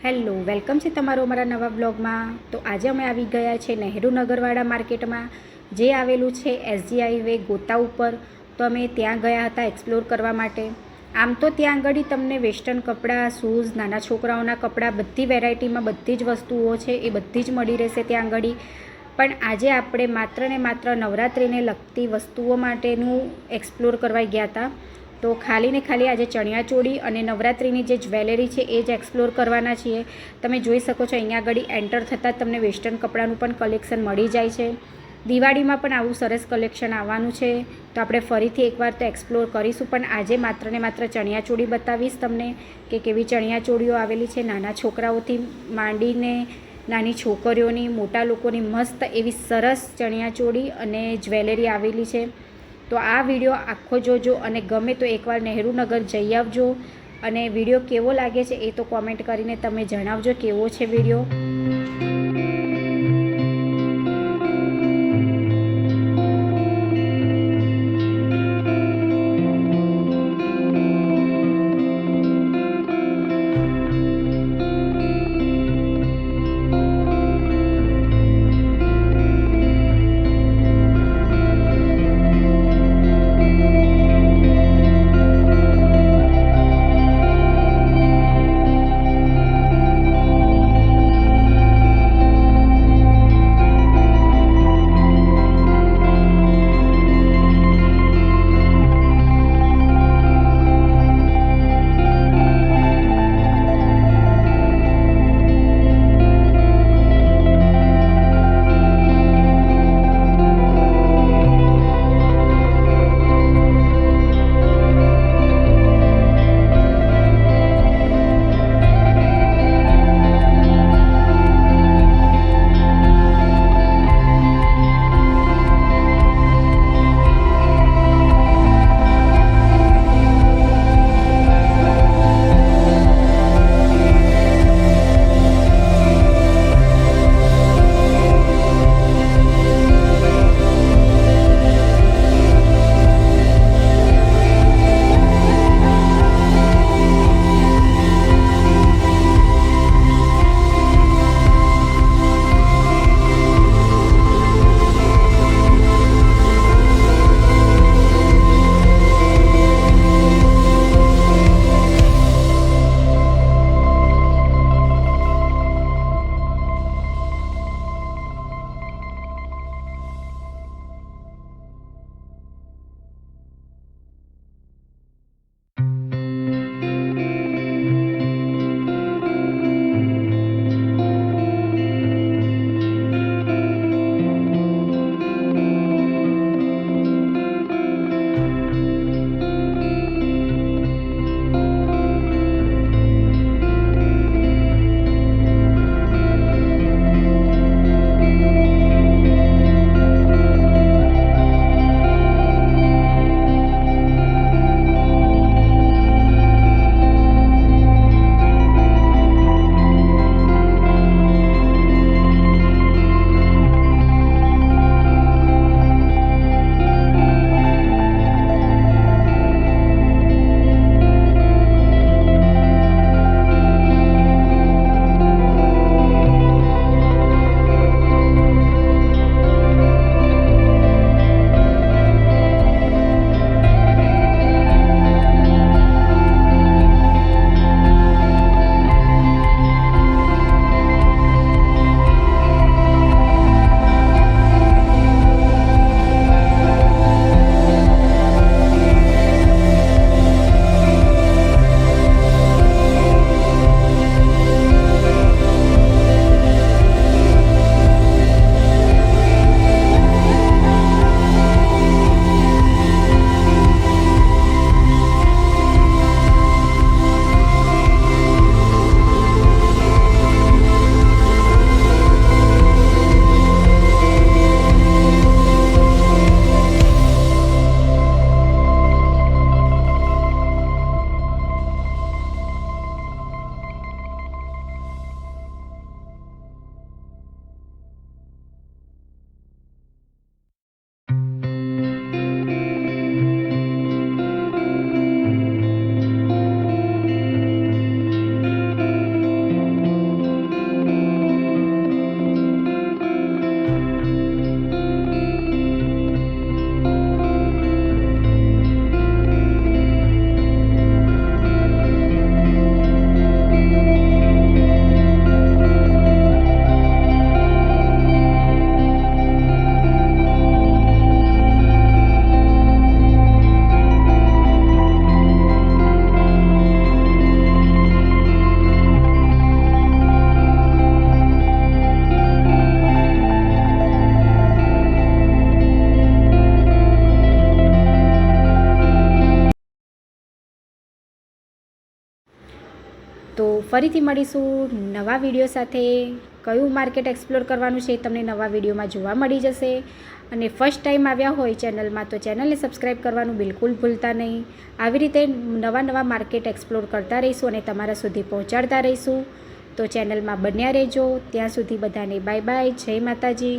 Hello, welcome છે તમારું અમારા નવા બ્લોગમાં. તો આજે અમે આવી ગયા છે નહેરુ નગરવાડા માર્કેટમાં, જે આવેલું છે એસજી હાઈવે ગોતા ઉપર. તો અમે ત્યાં ગયા હતા એક્સપ્લોર કરવા માટે. આમ તો ત્યાં આગળ તમને વેસ્ટર્ન કપડાં, શૂઝ, નાના છોકરાઓના કપડાં, બધી વેરાયટીમાં બધી જ વસ્તુઓ છે એ બધી જ મળી રહેશે ત્યાં આગળ. પણ આજે આપણે માત્ર ને માત્ર નવરાત્રિને લગતી વસ્તુઓ માટેનું એક્સપ્લોર કરવા ગયા હતા. તો ખાલી ને ખાલી આજે ચણિયાચોળી અને નવરાત્રિની જે જ્વેલરી છે એ જ એક્સપ્લોર કરવાના છીએ. તમે જોઈ શકો છો અહીંયા આગળ એન્ટર થતાં જ તમને વેસ્ટર્ન કપડાનું પણ કલેક્શન મળી જાય છે. દિવાળીમાં પણ આવું સરસ કલેક્શન આવવાનું છે, તો આપણે ફરીથી એકવાર તો એક્સપ્લોર કરીશું. પણ આજે માત્ર ને માત્ર ચણિયાચોળી બતાવીશ તમને કે કેવી ચણિયાચોળીઓ આવેલી છે. નાના છોકરાઓથી માંડીને નાની છોકરીઓની, મોટા લોકોની મસ્ત એવી સરસ ચણિયાચોળી અને જ્વેલરી આવેલી છે. તો આ વિડીયો આખો જોજો અને ગમે તો એકવાર નહેરુ નગર જઈ આવજો. અને વિડીયો કેવો લાગે છે એ તો કોમેન્ટ કરીને તમે જણાવજો કેવો છે વિડીયો. ફરીથી મળીશું નવા વિડીયો સાથે. કયું માર્કેટ એક્સપ્લોર કરવાનું છે તમને નવા વિડીયોમાં જોવા મળી જશે. અને ફર્સ્ટ ટાઈમ આવ્યા હોય ચેનલમાં તો ચેનલને સબસ્ક્રાઈબ કરવાનું બિલકુલ ભૂલતા નહીં. આવી રીતે નવા માર્કેટ એક્સપ્લોર કરતા રહીશું અને તમારા સુધી પહોંચાડતા રહીશું. તો ચેનલમાં બન્યા રહેજો. ત્યાં સુધી બધાને બાય બાય. જય માતાજી.